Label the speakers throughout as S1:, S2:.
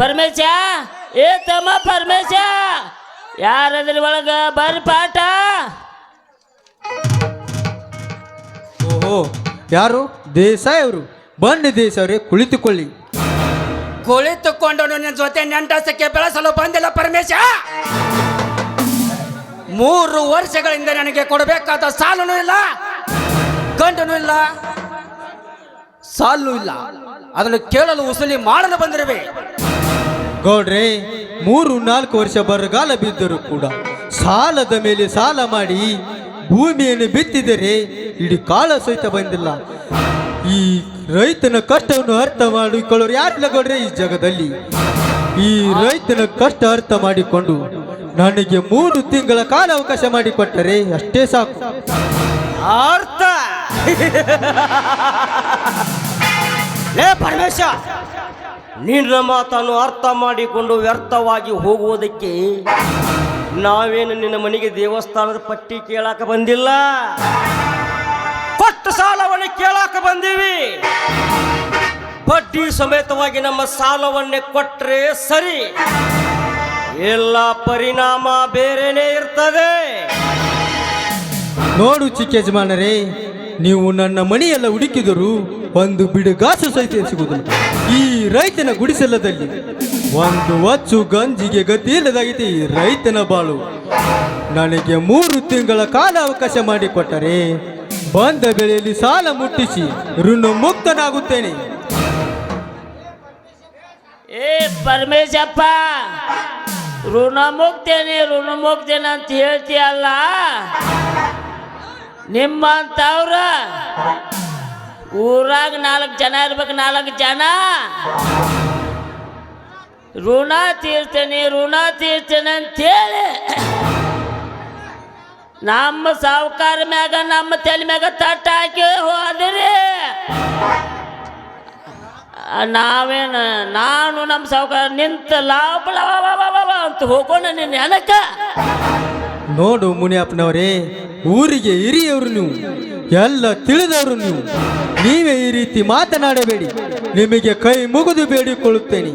S1: ಪರಮೇಶ ಏ ತಮ್ಮ ಪರಮೇಶ ಯಾರದ್ರಿ ಒಳಗ ಬರ್ರಿ ಪಾಠ.
S2: ಓಹೋ, ಯಾರು? ದೇಸಾಯಿ ಅವರು. ಬನ್ನಿ ದೇಸಾಯಿ ಅವರೇ, ಕುಳಿತುಕೊಳ್ಳಿ.
S3: ಕುಳಿತುಕೊಂಡು ನಿನ್ನ ಜೊತೆ ನೆಂಟಸಕ್ಕೆ ಬೆಳೆಸಲು ಬಂದಿಲ್ಲ ಪರಮೇಶ. 3 ವರ್ಷಗಳಿಂದ ನನಗೆ ಕೊಡಬೇಕಾದ ಸಾಲನೂ ಇಲ್ಲ, ಗಂಟನೂ ಇಲ್ಲ, ಸಾಲೂ ಇಲ್ಲ. ಅದನ್ನು ಕೇಳಲು ವಸೂಲಿ ಮಾಡಲು ಬಂದಿರುವೆ.
S2: ಗೌಡ್ರೆ, 3-4 ವರ್ಷ ಬರಗಾಲ ಬಿದ್ದರೂ ಕೂಡ ಸಾಲದ ಮೇಲೆ ಸಾಲ ಮಾಡಿ ಭೂಮಿಯನ್ನು ಬಿತ್ತಿದರೆ ಇಡೀ ಕಾಳ ಸಹಿತ ಬಂದಿಲ್ಲ. ಈ ರೈತನ ಕಷ್ಟವನ್ನು ಅರ್ಥ ಮಾಡಿಕೊಳ್ಳೋರು ಯಾರಿಲ್ಲ ಗೌಡ್ರೆ ಈ ಜಗದಲ್ಲಿ. ಈ ರೈತನ ಕಷ್ಟ ಅರ್ಥ ಮಾಡಿಕೊಂಡು ನನಗೆ 3 ತಿಂಗಳ ಕಾಲ ಅವಕಾಶ ಮಾಡಿಕೊಟ್ಟರೆ ಅಷ್ಟೇ ಸಾಕು.
S3: ಅರ್ಥ ಲೇ ಪರಮೇಶ,
S4: ನಿನ್ನ ಮಾತನ್ನು ಅರ್ಥ ಮಾಡಿಕೊಂಡು ವ್ಯರ್ಥವಾಗಿ ಹೋಗುವುದಕ್ಕೆ ನಾವೇನು ನಿನ್ನ ಮನೆಗೆ ದೇವಸ್ಥಾನದ ಪಟ್ಟಿ ಕೇಳಾಕ ಬಂದಿಲ್ಲ, ಕೊಟ್ಟ ಸಾಲವನ್ನು ಕೇಳಾಕ ಬಂದೀವಿ. ಬಡ್ಡಿ ಸಮೇತವಾಗಿ ನಮ್ಮ ಸಾಲವನ್ನೇ ಕೊಟ್ರೆ ಸರಿ, ಎಲ್ಲ ಪರಿಣಾಮ ಬೇರೆನೇ ಇರ್ತದೆ.
S2: ನೋಡು ಚಿಕ್ಕ ಯಜಮಾನರೇ, ನೀವು ನನ್ನ ಮನೆಯೆಲ್ಲ ಹುಡುಕಿದರೂ ಒಂದು ಬಿಡುಗಾಸು ಸಹಿತ ಸಿಗುವುದಿಲ್ಲ. ಈ ರೈತನ ಗುಡಿಸಲದಲ್ಲಿ ಒಂದು ಹೊಚ್ಚು ಗಂಜಿಗೆ ಗತಿ ಇಲ್ಲದಾಗಿದೆ ಈ ರೈತನ ಬಾಳು. ನನಗೆ 3 ತಿಂಗಳ ಕಾಲ ಅವಕಾಶ ಮಾಡಿಕೊಟ್ಟರೆ ಬಂದ ಬೆಳೆಯಲ್ಲಿ ಸಾಲ ಮುಟ್ಟಿಸಿ ಋಣ ಮುಕ್ತನಾಗುತ್ತೇನೆ.
S1: ಏ ಪರಮೇಶಪ್ಪ, ಋಣ ಮುಕ್ತೇನೆ ಅಂತ ಹೇಳ್ತೀಯಲ್ಲ, ನಿಮ್ಮಂತವ್ರ ಊರಾಗ 4 ಜನ ಇರ್ಬೇಕು. 4 ಜನ ಋಣ ತೀರ್ತೇನೆ ಅಂತೇಳಿ ನಮ್ಮ ಸಾವುಕಾರ ಮ್ಯಾಗ ನಮ್ಮ ತಲೆ ಮ್ಯಾಗ ತಟ್ಟ ಹಾಕಿ ಹೋದ್ರಿ. ನಾನು ನಮ್ಮ ಸಾವುಕಾರ ನಿಂತ ಲಾಭ ಅಂತ ಹೋಗೋಣ ನಿನ್ನ ನೆನಕ.
S2: ನೋಡು ಮುನಿಯಪ್ಪನವರೇ, ಊರಿಗೆ ಹಿರಿಯವರು ನೀವು, ಎಲ್ಲ ತಿಳಿದವರು ನೀವು. ನೀವೇ ಈ ರೀತಿ ಮಾತನಾಡಬೇಡಿ, ನಿಮಗೆ ಕೈ ಮುಗಿದು ಬೇಡಿಕೊಳ್ಳುತ್ತೇನೆ.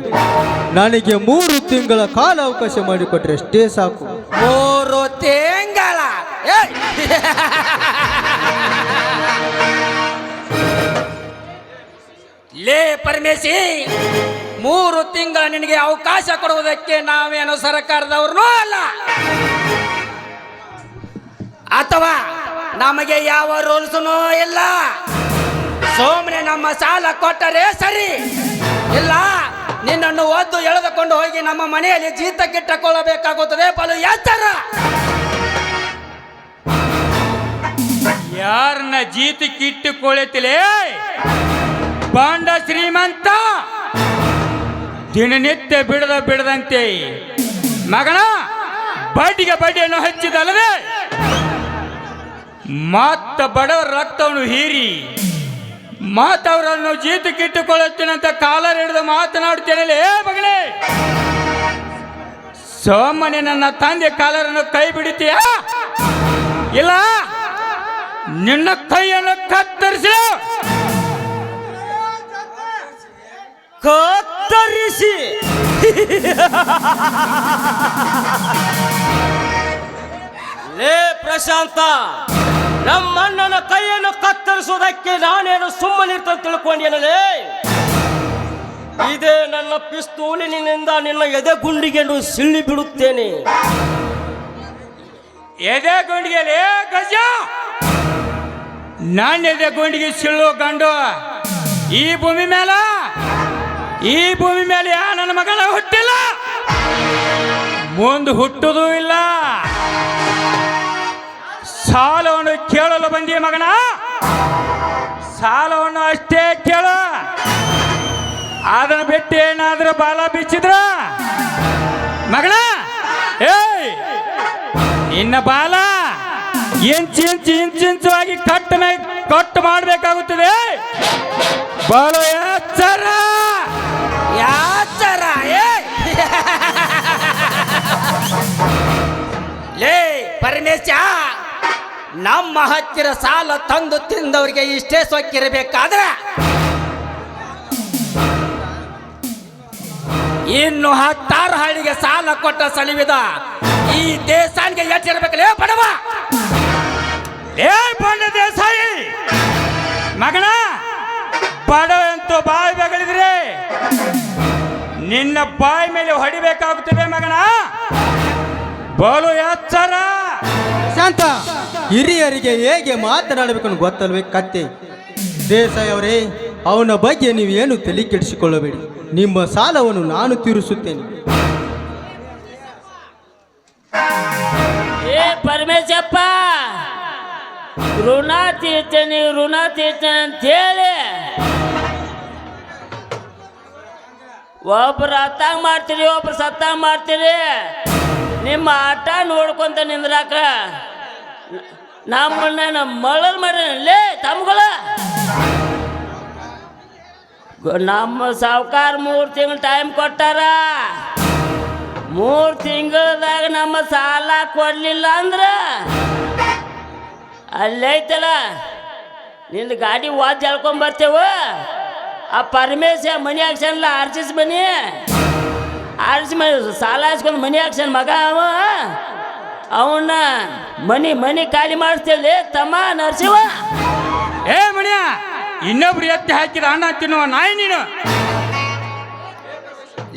S2: ನನಗೆ 3 ತಿಂಗಳ ಕಾಲ ಅವಕಾಶ ಮಾಡಿಕೊಟ್ರೆ ಅಷ್ಟೇ ಸಾಕು.
S3: 3 ತಿಂಗಳ? ಲೇ ಪರಮೇಶಿ, 3 ತಿಂಗಳ ನಿನಗೆ ಅವಕಾಶ ಕೊಡುವುದಕ್ಕೆ ನಾವೇನು ಸರ್ಕಾರದವ್ರನ್ನೂ ಅಲ್ಲ, ಅಥವಾ ನಮಗೆ ಯಾವ ರೂಲ್ಸ್ನೂ ಇಲ್ಲ. ಸೋಮನೆ ನಮ್ಮ ಸಾಲ ಕೊಟ್ಟರೆ ಸರಿ, ಇಲ್ಲ ನಿನ್ನನ್ನು ಒದ್ದು ಎಳೆದುಕೊಂಡು ಹೋಗಿ ನಮ್ಮ ಮನೆಯಲ್ಲಿ ಜೀತಕ್ಕಿಟ್ಟುಕೊಳ್ಳಬೇಕಾಗುತ್ತದೆ. ಬಲು ಎಚ್ಚರ.
S5: ಯಾರನ್ನ ಜೀತಕ್ಕಿಟ್ಟುಕೊಳ್ಳುತ್ತಿಲೆ ಬಾಂಡ ಶ್ರೀಮಂತ, ದಿನನಿತ್ಯ ಬಿಡದಂತೆ ಮಗನ ಬಡ್ಡಿಗೆ ಬಡ್ಡಿಯನ್ನು ಹಚ್ಚಿದಲ್ಲದೆ ಮತ್ತ ಬಡವರ ರಕ್ತವನ್ನು ಹೀರಿ ಮಾತವರನ್ನು ಜೀತಕ್ಕಿಟ್ಟುಕೊಳ್ಳುತ್ತೇನಂತ ಕಾಲರ್ ಹಿಡಿದು ಮಾತನಾಡುತ್ತೇನೆ. ಮಗಳೇ, ಸೋಮನೆ ನನ್ನ ತಂದೆ ಕಾಲರನ್ನು ಕೈ ಬಿಡುತ್ತೀಯ? ಇಲ್ಲ, ನಿನ್ನ ಕೈಯನ್ನು ಕತ್ತರಿಸಿ
S4: ಲೇ ಪ್ರಶಾಂತ, ನಮ್ಮ ಅಣ್ಣನ ಕೈಯನ್ನು ಕತ್ತರಿಸುವುದಕ್ಕೆ ನಾನೇನು ಸುಮ್ಮನಿರ್ತಂತ ತಿಳ್ಕೊಂಡೇನಲೇ? ಇದೇ ನನ್ನ ಪಿಸ್ತೂಲಿನಿಂದ ನಿನ್ನ ಎದೆ ಗುಂಡಿಗೆ ಸಿಳ್ಳಿ ಬಿಡುತ್ತೇನೆ.
S5: ಎದೆ ಗುಂಡಿಗೆ ಗಜ, ನಾನು ಎದೆ ಗುಂಡಿಗೆ ಸಿಳ್ಳು ಗಂಡು ಈ ಭೂಮಿ ಮೇಲೆ ನನ್ನ ಮಗನ ಹುಟ್ಟಿಲ್ಲ, ಮುಂದೆ ಹುಟ್ಟುವುದೂ ಇಲ್ಲ. ಸಾಲವನ್ನು ಕೇಳಲು ಬಂದಿ ಮಗನ, ಸಾಲವನ್ನು ಅಷ್ಟೇ ಕೇಳು. ಅದನ್ನು ಬಿಟ್ಟು ಏನಾದ್ರೂ ಬಾಲ ಬಿಚ್ಚಿದ್ರ ಮಗನ, ಏಯ್ ಇನ್ನ ಬಾಲ ಇಂಚಿಂಚವಾಗಿ ಕಟ್ ಮಾಡಬೇಕಾಗುತ್ತದೆ. ಬಾಳು ಎಚ್ಚರ.
S3: ಲೇ ಪರಮೇಶ, ನಮ್ಮ ಹತ್ತಿರ ಸಾಲ ತಂದು ತಿಂದವರಿಗೆ ಇಷ್ಟೇ ಸೊಕ್ಕಿರಬೇಕಾದ್ರೆ ಇನ್ನು 10 ಹಳ್ಳಿಗೆ ಸಾಲ ಕೊಟ್ಟ ಸಲಿವಿದ ಈ ದೇಶಾನಿಗೆ ಎಷ್ಟಿರ್ಬೇಕಲೇ ಬಡವ.
S5: ಏ ಬಂಡ ದೇಸಾಯಿ ಮಗನ, ಬಡ ಅಂತೂ ಬಾಯಿ ಬೆಗಳಿದ್ರೆ ನಿನ್ನ ಬಾಯಿ ಮೇಲೆ ಹೊಡಿಬೇಕಾಗುತ್ತದೆ ಮಗನ. ಬೋಲು ಎಚ್ಚರ.
S2: ಶಾಂತ, ಹಿರಿಯರಿಗೆ ಹೇಗೆ ಮಾತನಾಡಬೇಕನ್ನು ಗೊತ್ತಲ್ವೇ ಕತ್ತೆ. ದೇಸಾಯಿ ಅವರೇ, ಅವನ ಬಗ್ಗೆ ನೀವೇನು ತಲೆ ಕೆಡಿಸಿಕೊಳ್ಳಬೇಡಿ. ನಿಮ್ಮ ಸಾಲವನ್ನು ನಾನು ತೀರಿಸುತ್ತೇನೆ.
S1: ಏ ಪರಮೇಶಪ್ಪ, ಋಣ ತೀರ್ತೇನೆ ಅಂತೇಳಿ ಒಬ್ರು ಅತ್ತಾಗ ಮಾಡ್ತೀರಿ, ಒಬ್ರು ಸತ್ತಾಗ ಮಾಡ್ತೀರಿ. ನಿಮ್ಮ ಆಟ ನೋಡ್ಕೊಂತ ನಿಂದ್ರಾಕ ನಮ್ಮನ್ನ ಮಳಲ್ ಮಾಡ್ಲೇ ತಮ್ಗಳ. ನಮ್ಮ ಸಾವುಕಾರ 3 ತಿಂಗಳು ಟೈಮ್ ಕೊಟ್ಟಾರ. 3 ತಿಂಗಳದಾಗ ನಮ್ಮ ಸಾಲ ಕೊಡ್ಲಿಲ್ಲ ಅಂದ್ರ ಅಲ್ಲೈತಲ್ಲ ನಿಂದು ಗಾಡಿ ವಾದ್ ಜಳ್ಕೊಂಡ್ ಬರ್ತೇವ. ಆ ಪರಮೇಶ ಮನಿ ಹಾಕ್ಸನ್ಲ, ಆರ್ಸಿಸ್ ಮನಿ ಸಾಲ ಹಾಸ್ಕೊಂಡು ಮನಿ ಹಾಕ್ಸನ್ ಮಗ. ಅವನ್ನ ಮನಿ ಖಾಲಿ ಮಾಡಿಸ್ತೇಳಿ ತಮ್ಮ ನರ್ಸಿವ.
S5: ಏ ಮಣಿಯ, ಇನ್ನೊಬ್ರು ಎತ್ತಿ ಹಾಕಿದ ಅಣ್ಣ ತಿನ್ನುವ ನಾಯಿ ನೀನು.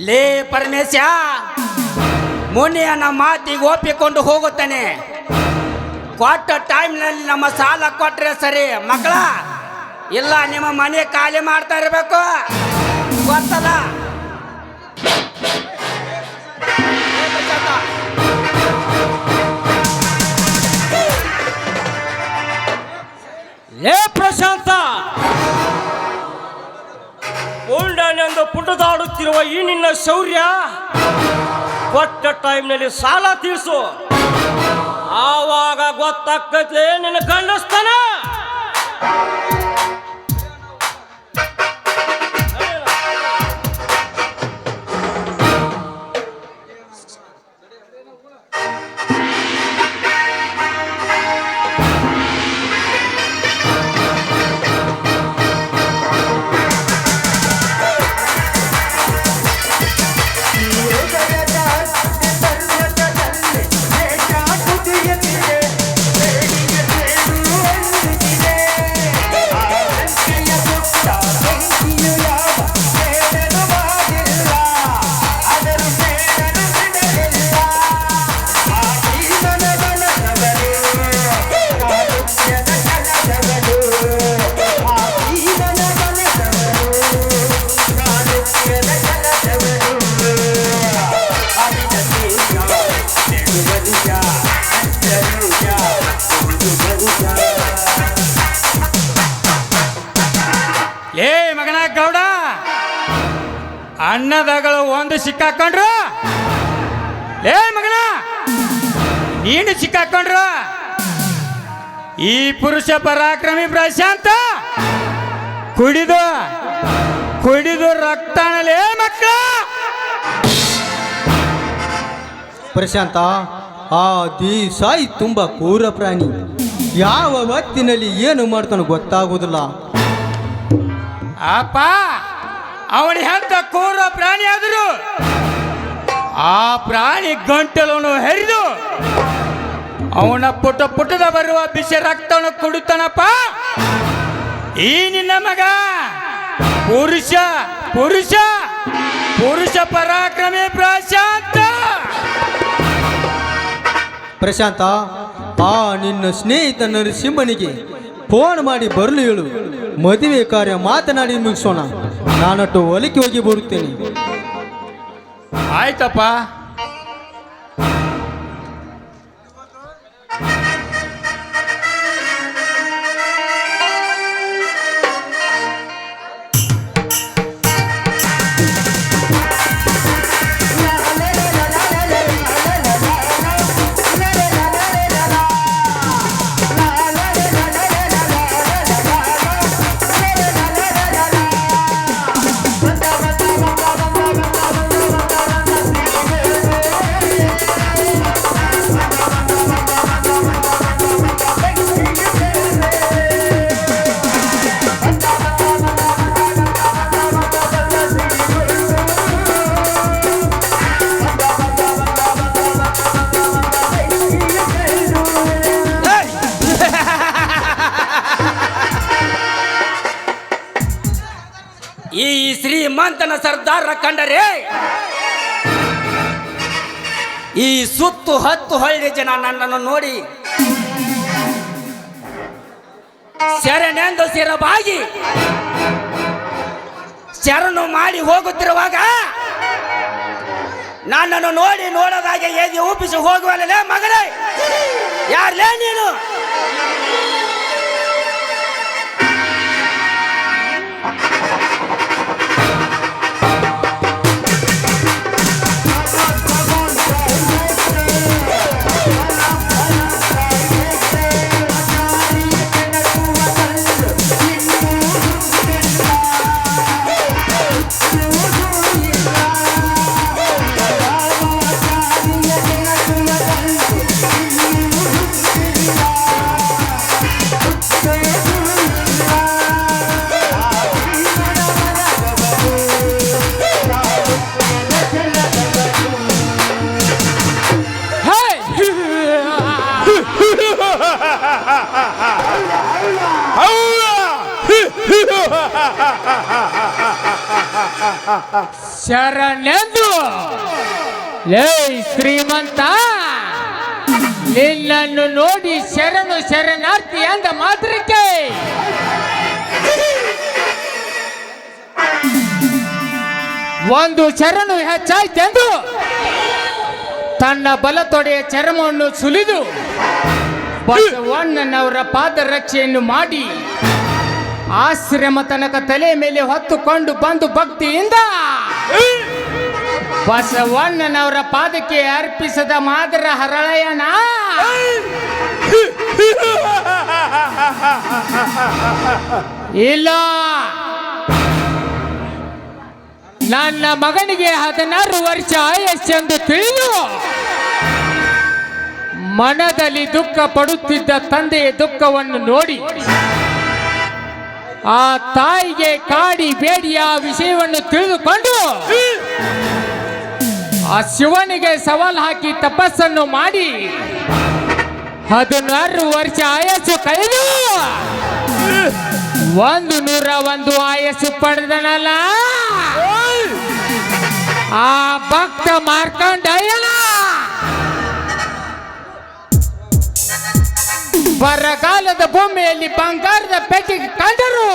S3: ಲೇ ಪರಮೇಶ, ಮುನಿಯನ ಮಾತಿಗೆ ಒಪ್ಪಿಕೊಂಡು ಹೋಗುತ್ತಾನೆ. ಕೊಟ್ಟ ಟೈಮ್ನಲ್ಲಿ ನಮ್ಮ ಸಾಲ ಕೊಟ್ರೆ ಸರಿ ಮಕ್ಕಳ, ಇಲ್ಲ ನಿಮ್ಮ ಮನೆ ಖಾಲಿ ಮಾಡ್ತಾ ಇರಬೇಕು, ಗೊತ್ತಲ್ಲ.
S4: ಲೇ ಪ್ರಶಾಂತ, ಉಂಡನೆಂದು ಪುಟದಾಡುತ್ತಿರುವ ಈ ನಿನ್ನ ಶೌರ್ಯ ಕೊಟ್ಟ ಟೈಮ್ನಲ್ಲಿ ಸಾಲ ತೀರ್ಸು, ಆವಾಗ ಗೊತ್ತಾಗ್ತದೆ ನಿನ್ನ ಗಂಡಸ್ತಾನ.
S5: ಏ ಮಗನ ಗೌಡ, ಅನ್ನದಾಗಳು ಒಂದು ಸಿಕ್ಕಾಕೊಂಡ್ರು. ಏ ಮಗನ, ನೀನು ಸಿಕ್ಕಾಕೊಂಡ್ರು. ಈ ಪುರುಷ ಪರಾಕ್ರಮಿ ಪ್ರಶಾಂತ ಕುಡಿದು ರಕ್ತಾಣಲೇ ಮಕ್ಕಳ.
S2: ಪ್ರಶಾಂತ, ಆ ದೇಸಾಯಿ ತುಂಬಾ ಕ್ರೂರ ಪ್ರಾಣಿ. ಯಾವ ಹೊತ್ತಿನಲ್ಲಿ ಏನು ಮಾಡ್ತಾನೋ ಗೊತ್ತಾಗುವುದಿಲ್ಲ.
S5: ಅಪ್ಪ, ಅವನ ಎಂತ ಕ್ರೂರ ಪ್ರಾಣಿ ಆದರೂ ಆ ಪ್ರಾಣಿ ಗಂಟಲನ್ನು ಹರಿದು ಅವನ ಪುಟದ ಬರುವ ಬಿಸಿ ರಕ್ತವನ್ನು ಕುಡಿತಾನಪ್ಪ. ಈ ನಿನ್ನ ಮಗ ಪುರುಷ ಪರಾಕ್ರಮಿ ಪ್ರಶಾಂತ.
S2: ಪ್ರಶಾಂತ, ಆ ನಿನ್ನ ಸ್ನೇಹಿತ ನರಸಿಂಹನಿಗೆ ಫೋನ್ ಮಾಡಿ ಬರಲು ಹೇಳು. ಮದುವೆ ಕಾರ್ಯ ಮಾತನಾಡಿ ಮುಗಿಸೋಣ. ನಾನಟ್ಟು ಹೊಲಕ್ಕೆ ಹೋಗಿ ಬರುತ್ತೇನೆ.
S5: ಆಯ್ತಪ್ಪ.
S3: ಶ್ರೀಮಂತನ ಸರ್ದಾರ ಕಂಡರೆ ಈ ಸುತ್ತು 10 ಹಳ್ಳಿ ಜನ ನನ್ನನ್ನು ನೋಡಿ ಶರಣೆಂದು ಶಿರಬಾಗಿ ಶರಣು ಮಾಡಿ ಹೋಗುತ್ತಿರುವಾಗ ನನ್ನನ್ನು ನೋಡಿ ನೋಡದಾಗೆ ಏದಿ ಒಪ್ಪಿಸಿ ಹೋಗುವಲ್ಲೇ ಮಗಳೇ, ಯಾರ್ಲೇ ನೀನು?
S6: ಶರಣೆಂದು ಲೇ ಶ್ರೀಮಂತ, ನಿನ್ನನ್ನು ನೋಡಿ ಶರಣು ಶರಣಾರ್ಥಿ ಅಂದ ಮಾತ್ರಕ್ಕೆ ಒಂದು ಶರಣು ಹೆಚ್ಚಾಯ್ತೆಂದು ತನ್ನ ಬಲತೊಡೆಯ ಚರ್ಮವನ್ನು ಸುಲಿದು ಬಸವಣ್ಣನವರ ಪಾದರಕ್ಷೆಯನ್ನು ಮಾಡಿ ಆಶ್ರಮ ತನಕ ತಲೆ ಮೇಲೆ ಹೊತ್ತುಕೊಂಡು ಬಂದು ಭಕ್ತಿಯಿಂದ ಬಸವಣ್ಣನವರ ಪಾದಕ್ಕೆ ಅರ್ಪಿಸದ ಮಾದರ ಹರಳಯ್ಯನ ಇಲ್ಲ, ನನ್ನ ಮಗನಿಗೆ 16 ವರ್ಷ ಆಯಸ್ಸೆಂದು ತಿಳಿದು ಮನದಲ್ಲಿ ದುಃಖ ಪಡುತ್ತಿದ್ದ ತಂದೆಯ ದುಃಖವನ್ನು ನೋಡಿ ಆ ತಾಯಿಗೆ ಕಾಡಿ ಬೇಡಿ ಆ ವಿಷಯವನ್ನು ತಿಳಿದುಕೊಂಡು ಆ ಶಿವನಿಗೆ ಸವಾಲು ಹಾಕಿ ತಪಸ್ಸನ್ನು ಮಾಡಿ 16 ವರ್ಷ ಆಯಸ್ಸು ಕಳೆದು 101 ಆಯಸ್ಸು ಪಡೆದನಲ್ಲ ಆ ಭಕ್ತ ಮಾರ್ಕಂಡಯ್ಯನ ಬರಗಾಲದ ಭೂಮಿಯಲ್ಲಿ ಬಂಗಾರದ ಪೆಟ್ಟಿಗೆ ಕಂಡರು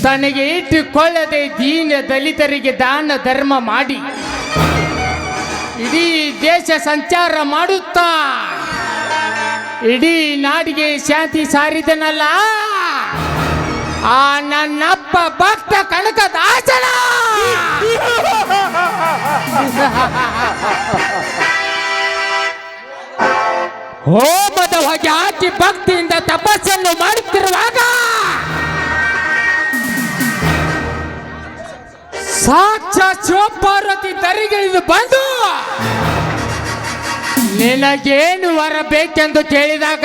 S6: ತನಗೆ ಇಟ್ಟುಕೊಳ್ಳದೆ ದೀನ ದಲಿತರಿಗೆ ದಾನ ಧರ್ಮ ಮಾಡಿ ಇಡೀ ದೇಶ ಸಂಚಾರ ಮಾಡುತ್ತಾ ಇಡೀ ನಾಡಿಗೆ ಶಾಂತಿ ಸಾರಿದನಲ್ಲ ಆ ನನ್ನಪ್ಪ ಭಕ್ತ ಕನಕದಾಸನ ಹೋಮದ ಹೊಗೆ ಹಾಕಿ ಭಕ್ತಿಯಿಂದ ತಪಸ್ಸನ್ನು ಮಾಡುತ್ತಿರುವಾಗ ಸಾಕ್ಷಾತ್ ಶಿವಪಾರ್ವತಿ ದರಿಗಿಳಿದು ಬಂದು ನಿನಗೇನು ವರ ಬೇಕೆಂದು ಕೇಳಿದಾಗ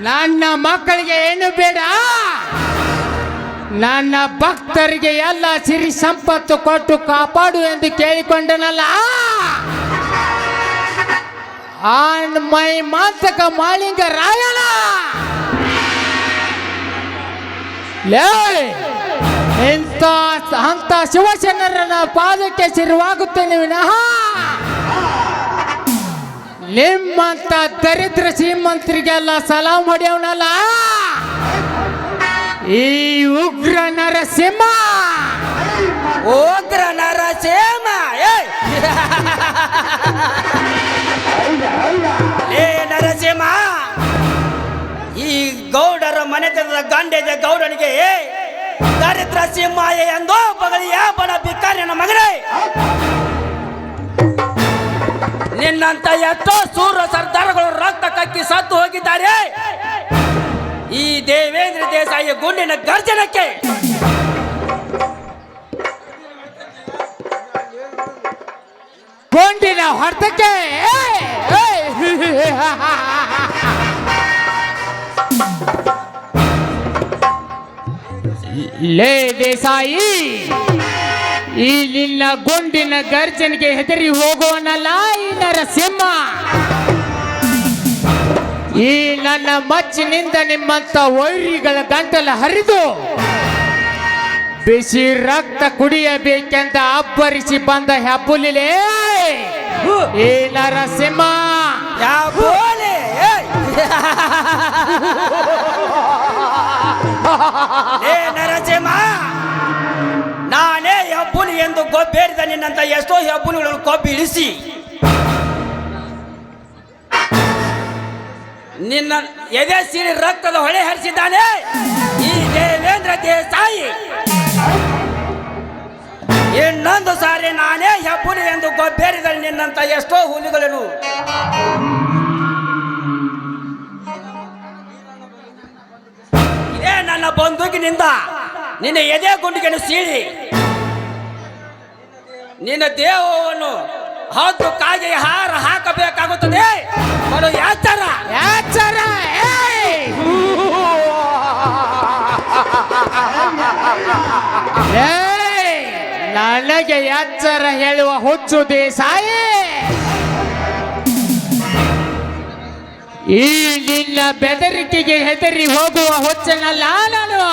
S6: ನನ್ನ ಮಕ್ಕಳಿಗೆ ಏನು ಬೇಡ, ನನ್ನ ಭಕ್ತರಿಗೆ ಎಲ್ಲ ಸಿರಿ ಸಂಪತ್ತು ಕೊಟ್ಟು ಕಾಪಾಡು ಎಂದು ಕೇಳಿಕೊಂಡನಲ್ಲ ಆ ಮೈ ಮಾಂತಕ ಮಾಳಿಂಗ ರಾಯಣ ಲೇ ಅಂತ ಶಿವಶರಣರನ್ನ ಪಾದಕ್ಕೆ ಸಿರುವಾಗುತ್ತೇನೆ ವಿನಃ ನಿಮ್ಮಂತ ದರಿದ್ರ ಶ್ರೀಮಂತರಿಗೆಲ್ಲ ಸಲಾಂ ಹೊಡೆಯವನಲ್ಲ ಈ ಉಗ್ರ ನರಸಿಂಹ.
S3: ಉಗ್ರ ನರಸಿಂಹ ಏ ನರಸಿಂಹ, ಈ ಗೌಡರ ಮನೆತನದ ಗಂಡೆದ ಗೌಡನಿಗೆ ದರಿದ್ರ ಸಿಂಹಾಯ ಎಂದೋ ಬಗಳಿಯ ಬಡ ಬಿಕ್ಕಾರಿನ ಮಗನೇ, ನಿನ್ನಂತ ಎಷ್ಟೋ ಸೂರ ಸರ್ದಾರಗಳು ರಕ್ತ ಕಕ್ಕಿ ಸತ್ತು ಹೋಗಿದ್ದಾರೆ. ಈ ದೇವೇಂದ್ರ ದೇಸಾಯಿ ಗುಂಡಿನ ಗರ್ಜನಕ್ಕೆ
S6: ಗುಂಡಿನ ಹೊಡೆತಕ್ಕೆ ಲೇ ದೇಸಾಯಿ, ಈ ನಿನ್ನ ಗುಂಡಿನ ಗರ್ಜನೆಗೆ ಹೆದರಿ ಹೋಗುವನಲ್ಲ ಈ ನರಸಿಂಹ. ಈ ನನ್ನ ಮಚ್ಚಿನಿಂದ ನಿಮ್ಮಂತ ವೈರಿಗಳ ಗಂಟಲ ಹರಿದು ಬಿಸಿ ರಕ್ತ ಕುಡಿಯಬೇಕೆಂದ ಅಬ್ಬರಿಸಿ ಬಂದ ಹೆಬ್ಬುಲಿಲೇ ಈ ನರಸಿಂಹ.
S3: ಯಾವ ಬೋಲೆ? ಏ ನರಸಿಂಹ, ನಾನೇ ಹೆಬ್ಬುಲಿ ಎಂದು ಗೊಬ್ಬೇರಿದ ನಿನ್ನಂತ ಎಷ್ಟೋ ಹೆಬ್ಬುಲಿಗಳನ್ನು ಕೊಬ್ಬಿ ಇಳಿಸಿ ನಿನ್ನ ಎದೆ ಸೀಳಿ ರಕ್ತದ ಹೊಳೆ ಹರಿಸಿದ್ದಾನೆ ಈ ದೇವೇಂದ್ರ ದೇಸಾಯಿ. ಇನ್ನೊಂದು ಸಾರಿ ನಾನೇ ಹೆಬ್ಬುಲಿ ಎಂದು ಗೊಬ್ಬೇರಿದ ನಿನ್ನಂತ ಎಷ್ಟೋ ಹುಲಿಗಳನ್ನು ಇದೇ ನನ್ನ ಬಂದೂಕಿನಿಂದ ನಿನ್ನ ಎದೆ ಗುಂಡಿಗೆಯನ್ನು ಸೀಳಿ ನಿನ್ನ ದೇಹವನ್ನು ಹದ್ದು ಕಾಗೆ ಹಾರ ಹಾಕಬೇಕಾಗುತ್ತದೆ. ಬಲು ಯಾಚರ
S6: ಯಾಚರ, ನನಗೆ ಎಚ್ಚರ ಹೇಳುವ ಹುಚ್ಚು ದೇಸಾಯಿ. ಈ ನಿನ್ನ ಬೆದರಿಕೆಗೆ ಹೆದರಿ ಹೋಗುವ ಹುಚ್ಚನಲ್ಲ ನಾನು.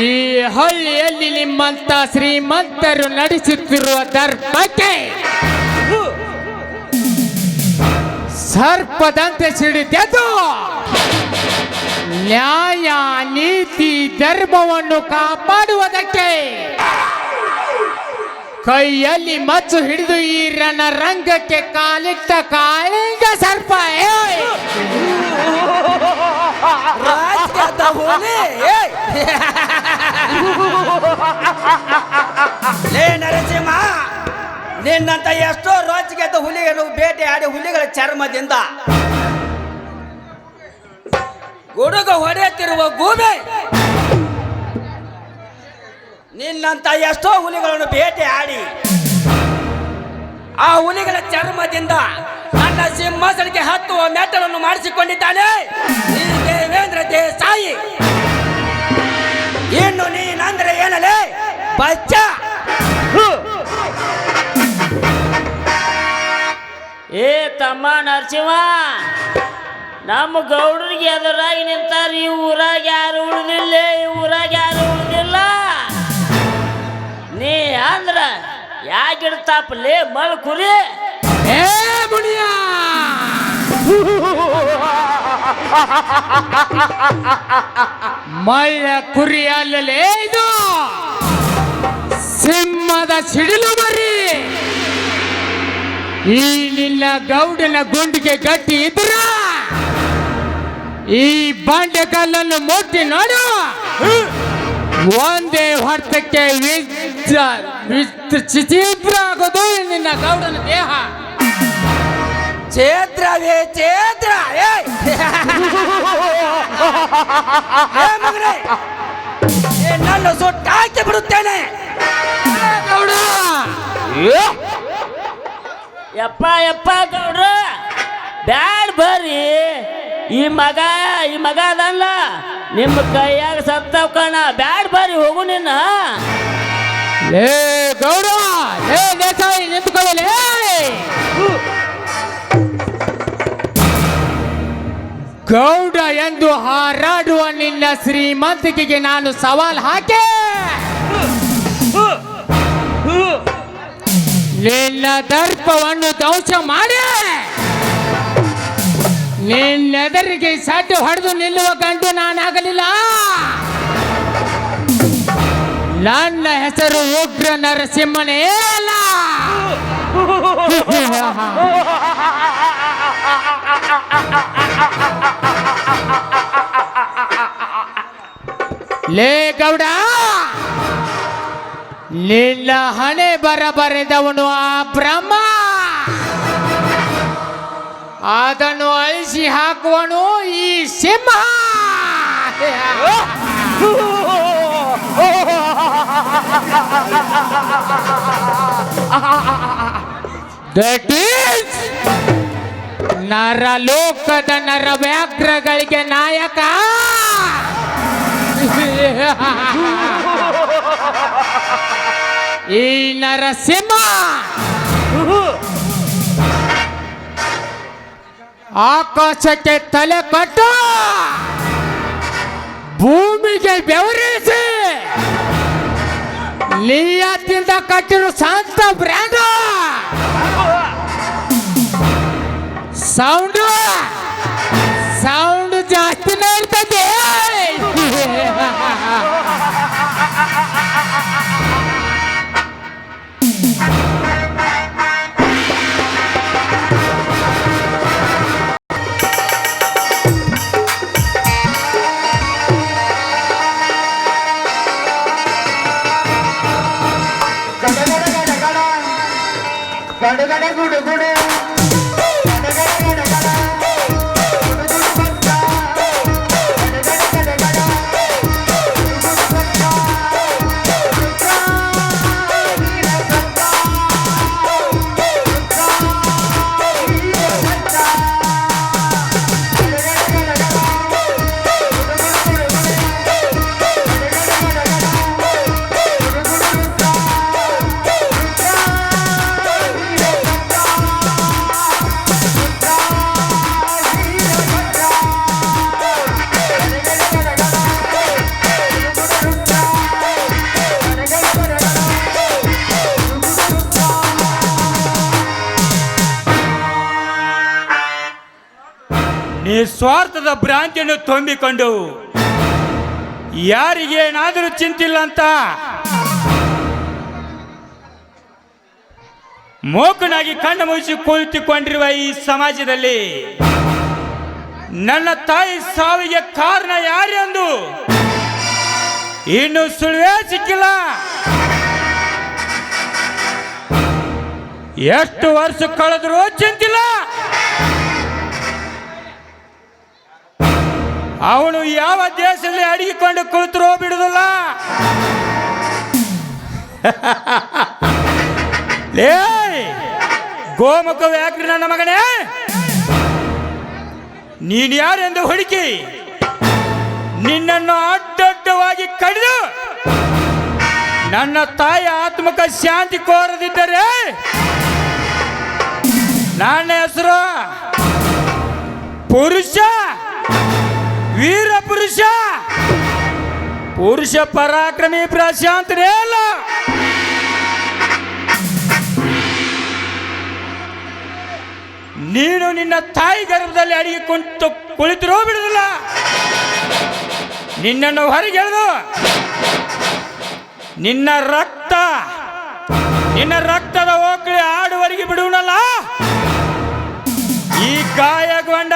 S6: ಈ ಹಳ್ಳಿಯಲ್ಲಿ ನಿಮ್ಮಂತ ಶ್ರೀಮಂತರು ನಡೆಸುತ್ತಿರುವ ದರ್ಪಕ್ಕೆ ಸರ್ಪದಂತೆ ಸಿಡಿದೆದ್ದು ನ್ಯಾಯ ನೀತಿ ಧರ್ಮವನ್ನು ಕಾಪಾಡುವುದಕ್ಕೆ ಕೈಯಲ್ಲಿ ಮಚ್ಚು ಹಿಡಿದು ಈ ರಣರಂಗಕ್ಕೆ ಕಾಲಿಟ್ಟ ಕಾಳಿಂಗ ಸರ್ಪ.
S3: ಲೇ ನರಸಿಂಹ, ನಿನ್ನಂತ ಎಷ್ಟೋ ರೋಚಿಗೆದ್ದ ಹುಲಿಗಳನ್ನು ಬೇಟೆಯಾಡಿ ಹುಲಿಗಳ ಚರ್ಮದಿಂದ ಗುಡುಗ ಹೊಡೆಯುತ್ತಿರುವ ಗೂಬೆ, ನಿನ್ನಂತ ಎಷ್ಟೋ ಹುಲಿಗಳನ್ನು ಬೇಟೆಯಾಡಿ ಆ ಹುಲಿಗಳ ಚರ್ಮದಿಂದ ನನ್ನ ಸಿಂಹಾಸನಕ್ಕೆ ಹತ್ತುವ ಮೆಟ್ಟಲನ್ನು ಮಾಡಿಸಿಕೊಂಡಿದ್ದಾನೆ ಈ ದೇವೇಂದ್ರ ದೇಸಾಯಿ. ಇನ್ನು ನೀನಂದ್ರೆ ಏನಲೇ ಬಚ್ಚ?
S1: ಏ ತಮ್ಮ ನರಸಿಂಹ, ನಮ್ಮ ಗೌಡರಿಗೆ ಎದುರಾಗಿ ನಿಂತಾರ. ಈ ಊರಾಗ ಯಾರು ಉಳಿದಿಲ್ಲ, ಈ ಊರಾಗ ಯಾರು ಉಳಿದಿಲ್ಲ. ನೀ ಅಂದ್ರ ಯಾಕಿಡ್ತಾಪಲೇ ಮಳ್ ಕುರಿ?
S6: ಏ ಮುನಿಯ, ಮಳ್ಳ ಕುರಿ ಅಲ್ಲಲೇ ಇದು, ಸಿಂಹದ ಸಿಡಿಲು ಮರಿ. ಈ ನಿನ್ನ ಗೌಡನ ಗುಂಡಿಗೆ ಗಟ್ಟಿ ಇದ್ರ ಈ ಬಂಡೆಕಲ್ಲನ್ನು ಮುಟ್ಟಿ ನೋಡು, ಒಂದೇ ಹೊರತಕ್ಕೆ ಚಿತ್ರ ಆಗೋದು ನಿನ್ನ ಗೌಡನ ದೇಹ.
S3: ಛೇತ್ರವೇ ಛೇತ್ರ. ನನ್ನ ಸುಟ್ಟಾಕಿ ಬಿಡುತ್ತೇನೆ
S6: ಗೌಡ.
S1: ಯಪ್ಪ ಯಪ್ಪ ಗೌಡ್ರ, ಬ್ಯಾಡ್ ಬರ್ರಿ. ಈ ಮಗ ಅದಲ್ಲ, ನಿಮ್ಮ ಕೈಯಾಗ ಸತ್ತವ್ ಕಣ. ಬ್ಯಾಡ್ ಬರ್ರಿ, ಹೋಗು ನಿನ್ನ.
S6: ಲೇ ಗೌಡ, ಲೇ ದೇಸಾಯಿ ನಿಂತ್ಕೊಳ್ಳಲೇ. ಗೌಡ ಎಂದು ಹಾರಾಡುವ ನಿನ್ನ ಶ್ರೀಮಂತಿಕೆಗೆ ನಾನು ಸವಾಲ್ ಹಾಕಿ ನಿನ್ನ ದರ್ಪವನ್ನು ಧ್ವಂಸ ಮಾಡಿ ನಿನ್ನೆದರಿಗೆ ಸಡ್ಡು ಹೊಡೆದು ನಿಲ್ಲುವ ಗಂಡು ನಾನಾಗಲಿಲ್ಲ. ನನ್ನ ಹೆಸರು ಉಗ್ರ ನರಸಿಂಹನೇ ಅಲ್ಲ. ಲೇ ಗೌಡ, ನಿನ್ನ ಹಣೆ ಬರೆದವನು ಆ ಬ್ರಹ್ಮ. ಅದನ್ನು ಅಳಿಸಿ ಹಾಕುವನು ಈ ಸಿಂಹ. ದಟ್ ಈಸ್ ನರಲೋಕದ ನರವ್ಯಾಘ್ರಗಳಿಗೆ ನಾಯಕ ಈ ನರಸಿಂಹ. ಆಕಾಶಕ್ಕೆ ತಲೆ ಕಟ್ಟು, ಭೂಮಿಗೆ ಬೆವರಿಸಿ, ಲಿಯಾದಿಂದ ಕಟ್ಟಿರೋ ಶಾಂತ ಬ್ರ್ಯಾಂಡ್ ಸೌಂಡ್ ಜಾಸ್ತಿನೇ ಇರ್ತದೆ.
S5: ನಿಸ್ವಾರ್ಥದ ಭ್ರಾಂತಿಯನ್ನು ತುಂಬಿಕೊಂಡು ಯಾರಿಗೇನಾದರೂ ಚಿಂತಿಲ್ಲ ಅಂತ ಮೂಕನಾಗಿ ಕಣ್ಣು ಮುಗಿಸಿ ಕುಳಿತುಕೊಂಡಿರುವ ಈ ಸಮಾಜದಲ್ಲಿ ನನ್ನ ತಾಯಿ ಸಾವಿಗೆ ಕಾರಣ ಯಾರೆಂದು ಇನ್ನು ಸುಳಿವೇ ಸಿಕ್ಕಿಲ್ಲ. ಎಷ್ಟು ವರ್ಷ ಕಳೆದರೂ ಚಿಂತಿಲ್ಲ. ಅವನು ಯಾವ ದೇಶದಲ್ಲಿ ಅಡಗಿಕೊಂಡು ಕುಳಿತರೋ ಬಿಡುದಿಲ್ಲ. ಲೇ ಗೋಮುಖ ವ್ಯಾಘ್ರ ನನ್ನ ಮಗನೇ, ನೀನು ಯಾರೆಂದು ಹುಡುಕಿ ನಿನ್ನನ್ನು ಅಡ್ಡಡ್ಡವಾಗಿ ಕಡಿದು ನನ್ನ ತಾಯಿ ಆತ್ಮಕ ಶಾಂತಿ ಕೋರದಿದ್ದರೆ ನನ್ನ ಹೆಸರು ಪುರುಷ, ವೀರ ಪುರುಷ, ಪುರುಷ ಪರಾಕ್ರಮಿ ಪ್ರಶಾಂತನೇ ಅಲ್ಲ. ನೀನು ನಿನ್ನ ತಾಯಿ ಗರ್ಭದಲ್ಲಿ ಅಡಿಗೆ ಕುಳಿತಿರೋ ಬಿಡುದಿಲ್ಲ. ನಿನ್ನನ್ನು ಹೊರಗೆಳೆದು ನಿನ್ನ ರಕ್ತದ ಓಕಳಿ ಆಡುವರೆಗೆ ಬಿಡುವನಲ್ಲ. ಈ ಗಾಯಗೊಂಡ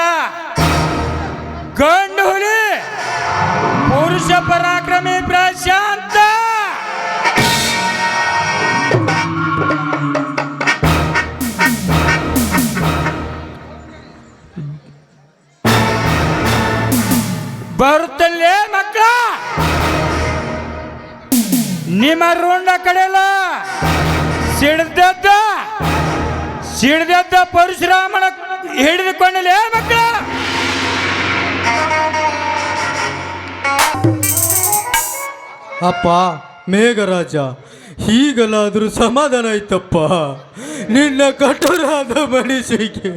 S5: ಗಂಡು ಹುಲಿ ಪುರುಷ ಪರಾಕ್ರಮಿ ಪ್ರಶಾಂತ. ಬರುತ್ತಲ್ಲೇ ಮಕ್ಕಳ, ನಿಮ್ಮ ರುಂಡ ಕಡೆಯಲ್ಲ ಸಿಡಿದದ್ದ ಪರಶುರಾಮನ ಹಿಡಿದುಕೊಂಡಲೇ ಮಕ್ಕಳ.
S2: ಅಪ್ಪ ಮೇಘರಾಜ, ಹೀಗಲಾದರೂ ಸಮಾಧಾನ ಆಯ್ತಪ್ಪ. ನಿನ್ನ ಕಠೋರಾದ ಮನುಷ್ಯಗೆ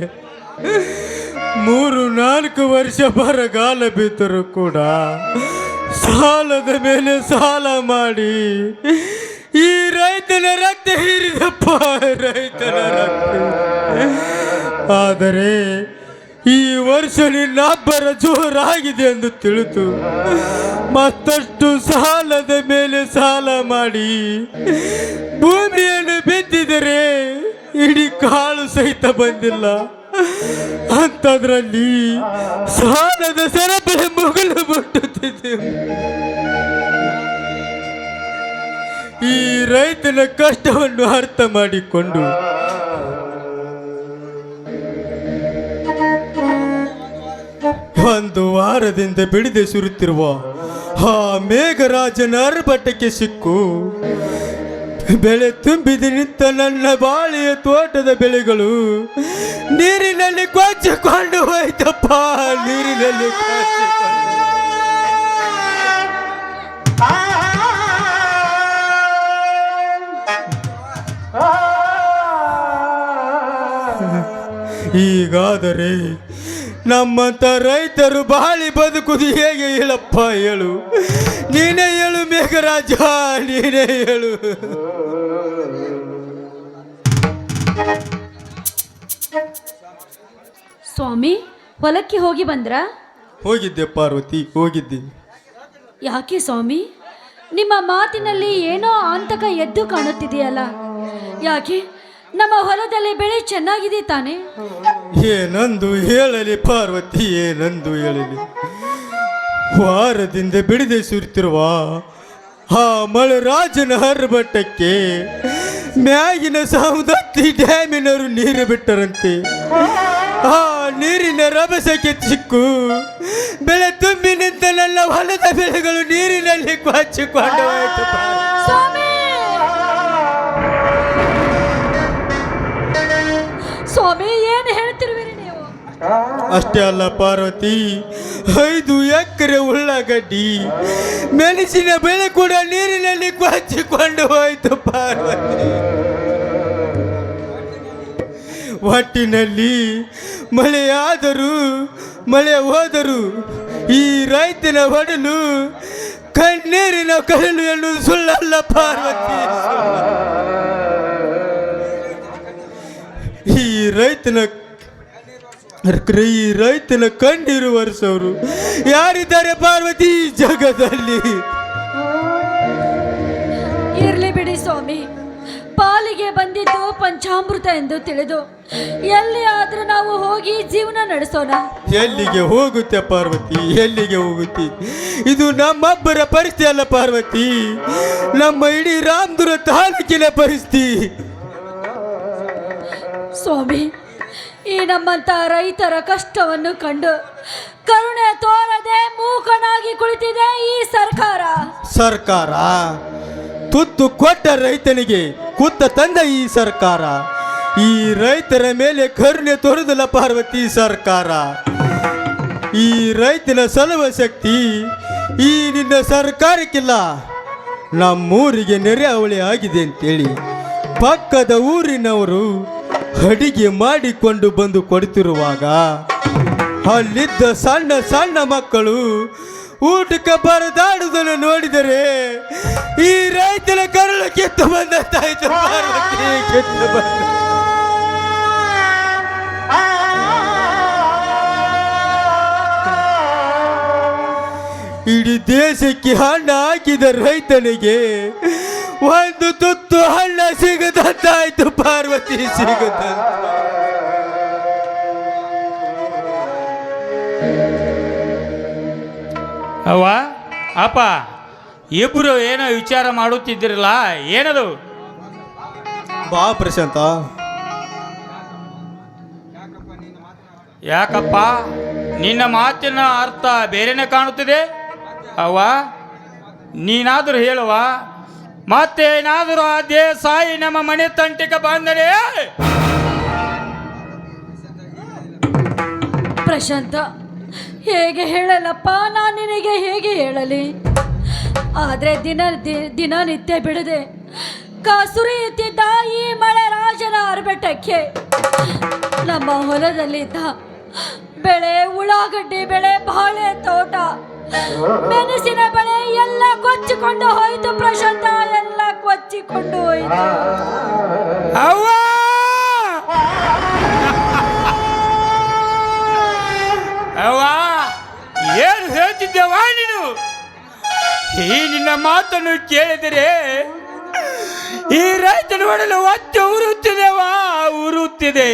S2: 3-4 ವರ್ಷ ಬರಗಾಲ ಬಿದ್ದರೂ ಕೂಡ ಸಾಲದ ಮೇಲೆ ಸಾಲ ಮಾಡಿ ಈ ರೈತನ ರಕ್ತ ಹೀರಿದಪ್ಪ, ರೈತನ ರಕ್ತ. ಆದರೆ ಈ ವರ್ಷ ನಿನ್ನಬ್ಬರ ಜೋರಾಗಿದೆ ಎಂದು ತಿಳಿದು ಮತ್ತಷ್ಟು ಸಾಲದ ಮೇಲೆ ಸಾಲ ಮಾಡಿ ಭೂಮಿಯನ್ನು ಬಿತ್ತಿದರೆ ಇಡೀ ಕಾಳು ಸಹಿತ ಬಂದಿಲ್ಲ. ಅಂಥದ್ರಲ್ಲಿ ಸಾಲದ ಸರಪಳಿ ಮುಗಿಲು ಮುಟ್ಟುತ್ತಿದೆ. ಈ ರೈತನ ಕಷ್ಟವನ್ನು ಅರ್ಥ ಮಾಡಿಕೊಂಡು ಒಂದು ವಾರದಿಂದ ಬಿಡದೆ ಸುರುತ್ತಿರುವ ಆ ಮೇಘರಾಜನ ಅರ್ಭಟಕ್ಕೆ ಸಿಕ್ಕು ಬೆಳೆ ತುಂಬಿದ ನಿಂತ ನನ್ನ ಬಾಳೆಯ ತೋಟದ ಬೆಳೆಗಳು ನೀರಿನಲ್ಲಿ ಕೊಚ್ಚಿಕೊಂಡು ಹೋಯ್ತಪ್ಪ, ನೀರಿನಲ್ಲಿ ಹೀಗಾದರೆ ನಮ್ಮಂತ ರೈತರು ಬಾಳಿ ಬದುಕುದು ಹೇಗೆ ಹೇಳಪ್ಪ ಹೇಳು. ನೀನೇ ಹೇಳು ಮೇಘರಾಜ, ನೀನೇ ಹೇಳು.
S7: ಸ್ವಾಮಿ, ಹೊಲಕ್ಕೆ ಹೋಗಿ ಬಂದ್ರಾ?
S2: ಹೋಗಿದ್ದೆ ಪಾರ್ವತಿ, ಹೋಗಿದ್ದೆ.
S7: ಯಾಕೆ ಸ್ವಾಮಿ, ನಿಮ್ಮ ಮಾತಿನಲ್ಲಿ ಏನೋ ಆಂತಕ ಎದ್ದು ಕಾಣುತ್ತಿದೆಯಲ್ಲ. ಯಾಕೆ? ನಮ್ಮ ಹೊಲದಲ್ಲಿ ಬೆಳೆ ಚೆನ್ನಾಗಿದೆ ತಾನೆ?
S2: ಏನಂದು ಹೇಳಲಿ ಪಾರ್ವತಿ, ಏನಂದು ಹೇಳಲಿ. ವಾರದಿಂದ ಬಿಡದೆ ಸುರಿತಿರುವ ಆ ಮಳೆರಾಜನ ಹರ್ಬಟ್ಟಕ್ಕೆ ಮ್ಯಾಗಿನ ಸೌದತ್ತಿ ಡ್ಯಾಮಿನವರು ನೀರು ಬಿಟ್ಟರಂತೆ. ಆ ನೀರಿನ ರಭಸಕ್ಕೆ ಚಿಕ್ಕು ಬೆಳೆ ತುಂಬಿ ನಿಂತ ನನ್ನ ಹೊಲದ ಬೆಳೆಗಳು ನೀರಿನಲ್ಲಿ ಕೊಚ್ಚಿಕೊಂಡು ಹೋಯಿತು.
S7: ಸ್ವಾಮಿ, ಏನು ಹೇಳ್ತಿರುವಿರಿ ನೀವು?
S2: ಅಷ್ಟೇ ಅಲ್ಲ ಪಾರ್ವತಿ, 5 ಎಕರೆ ಉಳ್ಳಾಗಡ್ಡಿ ಮೆಣಸಿನ ಬೆಳೆ ಕೂಡ ನೀರಿನಲ್ಲಿ ಕೊಚ್ಚಿಕೊಂಡು ಹೋಯಿತು ಪಾರ್ವತಿ. ಒಟ್ಟಿನಲ್ಲಿ ಮಳೆಯಾದರೂ ಮಳೆ ಹೋದರೂ ಈ ರೈತನ ಹೊಡಲು ಕಣ್ಣೀರಿನ ಕಡಲು ಎನ್ನುವುದು ಸುಳ್ಳಲ್ಲ ಪಾರ್ವತಿ. ಈ ರೈತನ ಕಣ್ಣೀರು ವರ್ಷವರು ಯಾರಿದ್ದಾರೆ ಪಾರ್ವತಿ ಈ ಜಗದಲ್ಲಿ?
S7: ಇರ್ಲಿ ಬಿಡಿ ಸ್ವಾಮಿ, ಪಾಲಿಗೆ ಬಂದಿದ್ದು ಪಂಚಾಮೃತ ಎಂದು ತಿಳಿದು ಎಲ್ಲಿ ಆದ್ರೂ ನಾವು ಹೋಗಿ ಜೀವನ ನಡೆಸೋಣ.
S2: ಎಲ್ಲಿಗೆ ಹೋಗುತ್ತೆ ಪಾರ್ವತಿ, ಎಲ್ಲಿಗೆ ಹೋಗುತ್ತೆ? ಇದು ನಮ್ಮೊಬ್ಬರ ಪರಿಸ್ಥಿತಿ ಅಲ್ಲ ಪಾರ್ವತಿ, ನಮ್ಮ ಇಡೀ ರಾಮದುರ್ಗ ತಾಲೂಕಿನ ಪರಿಸ್ಥಿತಿ.
S7: ಸ್ವಾಮಿ, ಈ ನಮ್ಮಂತ ರೈತರ ಕಷ್ಟವನ್ನು ಕಂಡು ಕರುಣೆ ತೋರದೆ ಮೂಕನಾಗಿ ಕುಳಿತಿದೆ ಈ ಸರ್ಕಾರ.
S2: ತುತ್ತು ಕೊಟ್ಟ ರೈತನಿಗೆ ಕುತ್ತ ತಂದ ಈ ಸರ್ಕಾರ. ಈ ರೈತರ ಮೇಲೆ ಕರುಣೆ ತೋರುದಿಲ್ಲ ಪಾರ್ವತಿ ಸರ್ಕಾರ. ಈ ರೈತನ ಸಲುವ ಶಕ್ತಿ ಈ ನಿನ್ನ ಸರ್ಕಾರಕ್ಕಿಲ್ಲ. ನಮ್ಮೂರಿಗೆ ನೆರೆ ಅವಳಿ ಆಗಿದೆ ಅಂತೇಳಿ ಪಕ್ಕದ ಊರಿನವರು ಅಡಿಗೆ ಮಾಡಿಕೊಂಡು ಬಂದು ಕೊಡುತ್ತಿರುವಾಗ ಅಲ್ಲಿದ್ದ ಸಣ್ಣ ಸಣ್ಣ ಮಕ್ಕಳು ಊಟಕ್ಕೆ ಬರದಾಡುವುದನ್ನು ನೋಡಿದರೆ ಈ ರೈತನ ಕರುಳು ಕಿತ್ತು ಬಂದಂತಾಯ್ತು ಪಾರ್ವತಿ, ಕಿತ್ತು ಬಂದ. ಇಡೀ ದೇಶಕ್ಕೆ ಹಣ್ಣ ಹಾಕಿದ ರೈತನಿಗೆ ಒಂದು ತುತ್ತು ಹಣ್ಣ ಸಿಗದಂತಾಯ್ತು ಪಾರ್ವತಿ, ಸಿಗದಂತ.
S5: ಅವ್ವ ಅಪ್ಪ ಇಬ್ರು ಏನೋ ವಿಚಾರ ಮಾಡುತ್ತಿದ್ದಿರಲ್ಲ, ಏನದು?
S2: ಬಾ ಪ್ರಶಾಂತ.
S5: ಯಾಕಪ್ಪ ನಿನ್ನ ಮಾತಿನ ಅರ್ಥ ಬೇರೆನೇ ಕಾಣುತ್ತಿದೆ. ಅವ್ವ ನೀನಾದರೂ ಹೇಳುವ, ಮತ್ತೇನಾದರೂ ಅದೇ ಸಾಯಿ ನಮ್ಮ ಮನೆ ತಂಟಿಗೆ ಬಂದರೆ?
S7: ಪ್ರಶಾಂತ, ಹೇಗೆ ಹೇಳಲಪ್ಪ, ನಾನು ನಿನಗೆ ಹೇಗೆ ಹೇಳಲಿ? ಆದರೆ ದಿನನಿತ್ಯ ಬಿಡದೆ ಸುರಿಯುತ್ತಿದ್ದ ಈ ಮಳೆ ರಾಜನ ಅರ್ಬೆಟಕ್ಕೆ ನಮ್ಮ ಹೊಲದಲ್ಲಿದ್ದ ಬೆಳೆ, ಉಳ್ಳಾಗಡ್ಡಿ ಬೆಳೆ, ಬಾಳೆ ತೋಟ, ಮೆಣಸಿನ ಬೆಳೆ ಎಲ್ಲ ಕೊಚ್ಚಿಕೊಂಡು ಹೋಯಿತು ಪ್ರಶಾಂತ, ಎಲ್ಲ ಕೊಚ್ಚಿಕೊಂಡು ಹೋಯಿತು.
S5: ಅವ್ವ ಅವ್ವ ಏನು ಹೇಳ್ತಿದ್ದೇವ ನೀನು? ಈ ನಿನ್ನ ಮಾತನ್ನು ಕೇಳಿದರೆ ಈ ರೈತನ ಒಡಲು ಒತ್ತು ಉರುತ್ತಿದೆವಾ, ಉರುತ್ತಿದೆ.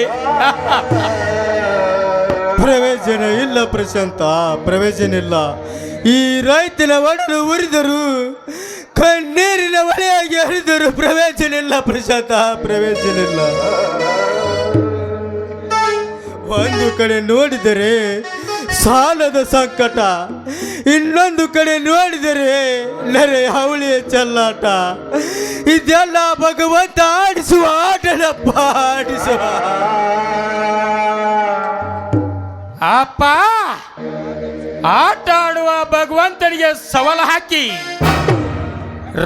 S2: ಪ್ರಯೋಜನ ಇಲ್ಲ ಪ್ರಶಾಂತ, ಪ್ರಯೋಜನ ಇಲ್ಲ. ಈ ರೈತನ ಒಡಲು ಉರಿದರು, ಕಣ್ಣೀರಿನ ಹೊಳೆಯಾಗಿ ಹರಿದರು, ಪ್ರಯೋಜನ ಇಲ್ಲ ಪ್ರಶಾಂತ, ಪ್ರಯೋಜನ ಇಲ್ಲ. ಒಂದು ಕಡೆ ನೋಡಿದರೆ ಸಾಲದ ಸಂಕಟ, ಇನ್ನೊಂದು ಕಡೆ ನೋಡಿದರೆ ನೆರೆ ಹವಳಿಯ ಚೆಲ್ಲಾಟ. ಇದೆಲ್ಲ ಭಗವಂತ ಆಡಿಸುವ ಆಟನಪ್ಪ, ಆಡಿಸುವ.
S5: ಅಪ್ಪ ಆಟ ಆಡುವ ಭಗವಂತನಿಗೆ ಸವಾಲು ಹಾಕಿ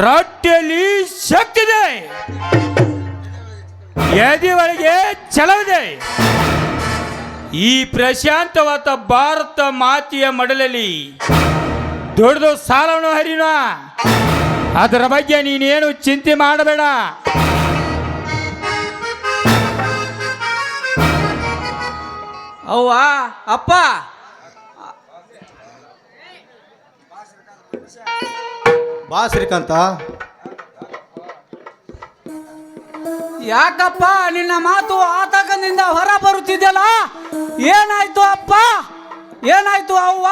S5: ರೊಟ್ಟಿಯಲ್ಲಿ ಶಕ್ತಿ ಇದೆ, ಎದೆ ಒಳಗೆ ಛಲವಿದೆ. ಈ ಪ್ರಶಾಂತವಾದ ಭಾರತ ಮಾತೆಯ ಮಡಲಲ್ಲಿ ದೊಡ್ಡದು ಸಾಲವನ್ನು ಹರಿನ, ಅದರ ಬಗ್ಗೆ ನೀನೇನು ಚಿಂತೆ ಮಾಡಬೇಡ.
S3: ಅವ್ವ ಅಪ್ಪ,
S2: ಬಾ ಶ್ರೀಕಾಂತ.
S3: ಯಾಕಪ್ಪ ನಿನ್ನ ಮಾತು ಆತಂಕದಿಂದ ಹೊರ ಬರುತ್ತಿದ್ದಲ್ಲ? ಏನಾಯ್ತು ಅಪ್ಪ? ಏನಾಯ್ತು ಅವ್ವ?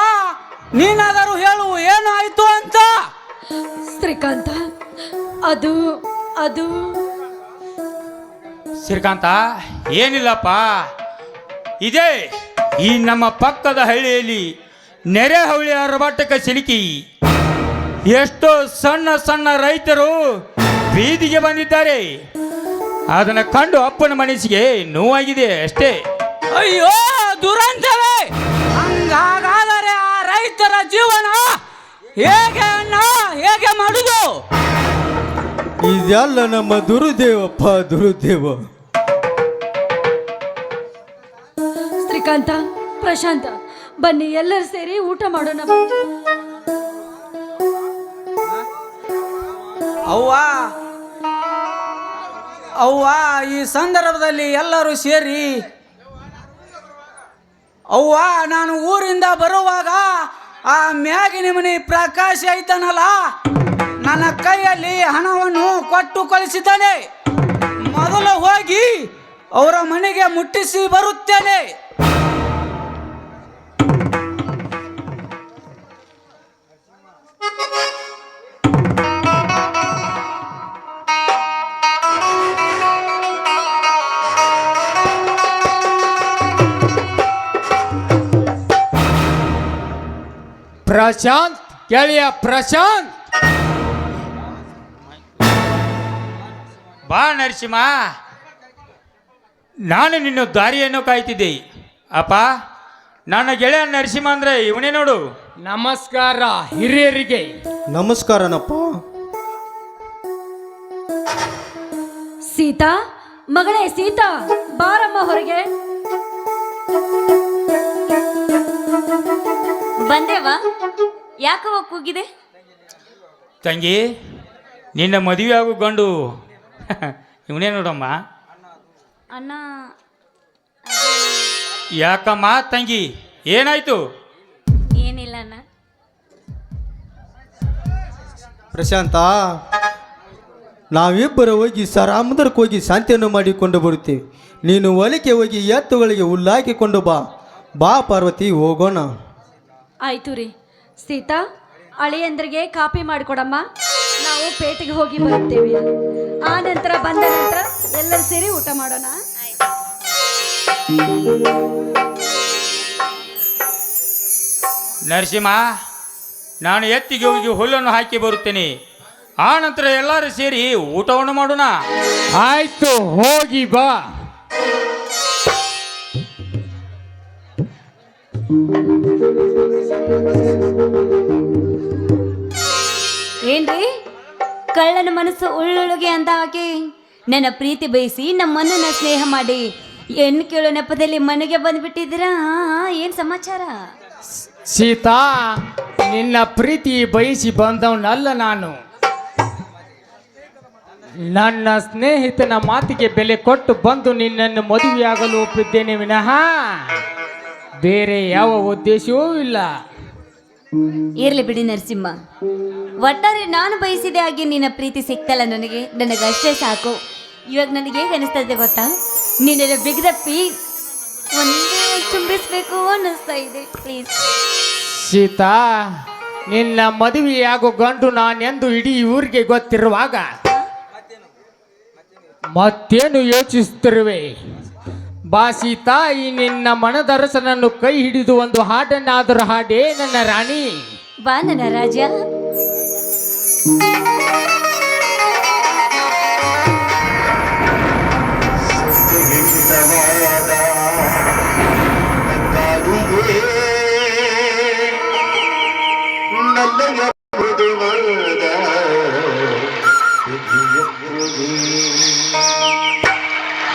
S3: ನೀನಾದರೂ ಹೇಳು, ಏನು ಆಯ್ತು ಅಂತ.
S7: ಶ್ರೀಕಾಂತ, ಅದು ಅದು
S5: ಶ್ರೀಕಾಂತ, ಏನಿಲ್ಲಪ್ಪ, ಇದೇ ಈ ನಮ್ಮ ಪಕ್ಕದ ಹಳ್ಳಿಯಲ್ಲಿ ನೆರೆಹೊಳಿ ಅರಬಾಟಕ್ಕೆ ಸಿಲುಕಿ ಎಷ್ಟೋ ಸಣ್ಣ ಸಣ್ಣ ರೈತರು ಬೀದಿಗೆ ಬಂದಿದ್ದಾರೆ. ಅದನ್ನು ಕಂಡು ಅಪ್ಪನ ಮನಸ್ಸಿಗೆ ನೋವಾಗಿದೆ ಅಷ್ಟೇ.
S3: ಅಯ್ಯೋ ದುರಂತವೇ! ಹಂಗಾದರೆ ಆ ರೈತರ ಜೀವನ ಹೇಗೆ ಅಣ್ಣ, ಹೇಗೆ ಮಾಡುದು?
S2: ಇದೆಲ್ಲ ನಮ್ಮ ದುರುದೇವಪ್ಪ, ದುರುದೇವ.
S7: ಶ್ರೀಕಾಂತ, ಪ್ರಶಾಂತ, ಬನ್ನಿ ಎಲ್ಲರೂ ಸೇರಿ ಊಟ ಮಾಡೋಣ.
S3: ಅವ್ವ ಅವ್ವ, ಈ ಸಂದರ್ಭದಲ್ಲಿ ಎಲ್ಲರೂ ಸೇರಿ, ಅವ್ವ ನಾನು ಊರಿಂದ ಬರುವಾಗ ಆ ಮ್ಯಾಗಿನ ಮನೆ ಪ್ರಕಾಶ ಐತನಲ್ಲ, ನನ್ನ ಕೈಯಲ್ಲಿ ಹಣವನ್ನು ಕೊಟ್ಟು ಕಳಿಸಿದ್ದಾನೆ. ಮೊದಲು ಹೋಗಿ ಅವರ ಮನೆಗೆ ಮುಟ್ಟಿಸಿ ಬರುತ್ತೇನೆ.
S6: ಪ್ರಶಾಂತ್, ಗೆಳೆಯ ಪ್ರಶಾಂತ್,
S5: ಬಾ ನರಸಿಂಹ, ನಾನು ನಿನ್ನ ದಾರಿಯನ್ನು ಕಾಯ್ತಿದ್ದೆ. ಅಪ್ಪ, ನನ್ನ ಗೆಳೆಯ ನರಸಿಂಹ ಅಂದ್ರೆ ಇವನೇ ನೋಡು.
S6: ನಮಸ್ಕಾರ ಹಿರಿಯರಿಗೆ.
S2: ನಮಸ್ಕಾರನಪ್ಪ.
S7: ಸೀತಾ, ಮಗಳೇ ಸೀತಾ, ಬಾರಮ್ಮ ಹೊರಗೆ.
S8: ಬಂದೇವಾ? ಯಾಕವ ಕೂಗಿದೆ?
S5: ತಂಗಿ, ನಿನ್ನ ಮದುವೆ ಆಗೋ ಗಂಡು ಇವನೇ ನೋಡಮ್ಮ.
S8: ಅಣ್ಣ,
S5: ಯಾಕಮ್ಮ ತಂಗಿ, ಏನಾಯ್ತು?
S8: ಏನಿಲ್ಲ ಅಣ್ಣ.
S2: ಪ್ರಶಾಂತ, ನಾವಿಬ್ಬರು ಹೋಗಿ ಸರಾಮದಕ್ಕೆ ಹೋಗಿ ಶಾಂತಿಯನ್ನು ಮಾಡಿಕೊಂಡು ಬರುತ್ತೇವೆ. ನೀನು ಹೊಲಿಕೆ ಹೋಗಿ ಎತ್ತುಗಳಿಗೆ ಹುಲ್ಲಾಕಿಕೊಂಡು ಬಾ. ಬಾ ಪಾರ್ವತಿ, ಹೋಗೋಣ.
S7: ಆಯ್ತು ರೀ. ಸೀತಾ, ಅಳಿಯಂದ್ರಿಗೆ ಕಾಪಿ ಮಾಡಿಕೊಡಮ್ಮ. ನಾವು ಪೇಟೆಗೆ ಹೋಗಿ ಬರುತ್ತೇವೆ. ಆ ನಂತರ ಬಂದ ನಂತರ ಎಲ್ಲರೂ ಸೇರಿ ಊಟ ಮಾಡೋಣ.
S5: ನರಸಿಂಹ, ನಾನು ಎತ್ತಿಗೆ ಹೋಗಿ ಹುಲ್ಲನ್ನು ಹಾಕಿ ಬರುತ್ತೇನೆ. ಆ ನಂತರ ಎಲ್ಲರೂ ಸೇರಿ ಊಟವನ್ನು ಮಾಡೋಣ.
S6: ಆಯ್ತು, ಹೋಗಿ ಬಾ.
S8: ಏನ್ರಿ, ಕಳ್ಳನ ಮನಸ್ಸು ಉಳ್ಳುಳುಗೆ ಅಂತ ಹಾಕಿ ನನ್ನ ಪ್ರೀತಿ ಬಯಸಿ ನಮ್ಮನ್ನ ಸ್ನೇಹ ಮಾಡಿ ಹೆಣ್ಣು ಕೇಳೋ ನೆಪದಲ್ಲಿ ಮನೆಗೆ ಬಂದ್ಬಿಟ್ಟಿದ್ದೀರಾ? ಏನ್ ಸಮಾಚಾರ?
S6: ಸೀತಾ, ನಿನ್ನ ಪ್ರೀತಿ ಬಯಸಿ ಬಂದವನಲ್ಲ ನಾನು. ನನ್ನ ಸ್ನೇಹಿತನ ಮಾತಿಗೆ ಬೆಲೆ ಕೊಟ್ಟು ಬಂದು ನಿನ್ನನ್ನು ಮದುವೆಯಾಗಲು ಒಪ್ಪಿದ್ದೇನೆ ವಿನಃ ಬೇರೆ ಯಾವ ಉದ್ದೇಶವೂ ಇಲ್ಲ.
S8: ಇರ್ಲಿ ಬಿಡಿ ನರಸಿಂಹ, ಒಟ್ಟಾರೆ ನಾನು ಬಯಸಿದೆ ಹಾಗೆ ನಿನ್ನ ಪ್ರೀತಿ ಸಿಕ್ತಲ್ಲ ನನಗಷ್ಟೇ ಸಾಕು. ಇವಾಗ ನನಗೆ ಹೇಗೆ ಅನಿಸ್ತದೆ ಗೊತ್ತಾ? ನಿನ್ನ ಬಿಗದಪ್ಪಿ ಒಂದೇ ಚುಂಬಿಸ್ಬೇಕು ಅನ್ನಿಸ್ತಾ ಇದೆ. ಪ್ಲೀಸ್
S6: ಸೀತಾ, ನಿನ್ನ ಮದುವೆಯಾಗೋ ಗಂಡು ನಾನೆಂದು ಇಡೀ ಊರಿಗೆ ಗೊತ್ತಿರುವಾಗ ಮತ್ತೇನು ಯೋಚಿಸುತ್ತಿರುವೆ? ಬಾ ಸೀತಾ, ಈ ನಿನ್ನ ಮನದರಸನನ್ನು ಕೈ ಹಿಡಿದು ಒಂದು ಹಾಡನ್ನಾದರೂ ಹಾಡೇ ನನ್ನ ರಾಣಿ.
S8: ಬಾ ನನ್ನ ರಾಜ.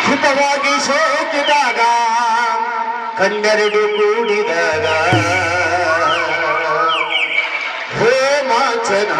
S9: ಹಿತವಾಗಿ ಸೋಕಿದಾಗ ಕಣ್ಣೆರಡು ಕೂಡಿದಾಗ ಹೋಮಾಚನ